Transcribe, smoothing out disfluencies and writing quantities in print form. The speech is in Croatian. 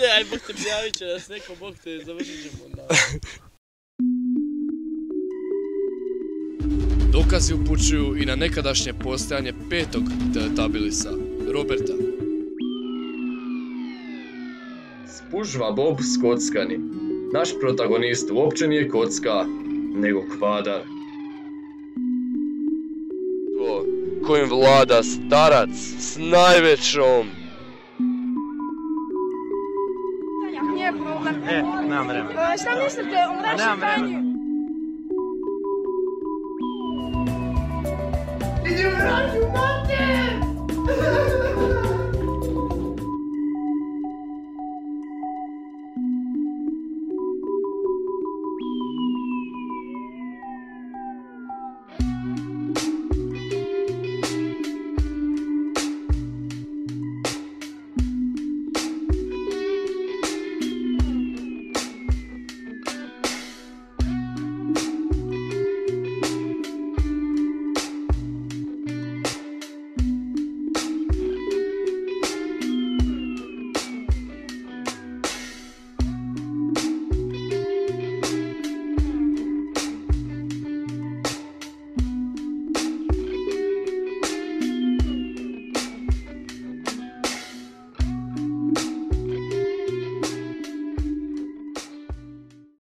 te, aj Bog te prijavit će nas neko, Bog te, završit ćemo onda. Dokazi upućuju i na nekadašnje postojanje petog Teletabilisa, Roberta. Spužva Bob skockani. Naš protagonist uopće nije kocka, nego kvadar. Kojim vlada starac s najvećom. Nije problem. Nemam vremena. Šta mislite o našem tanju? Did you run, you monkey?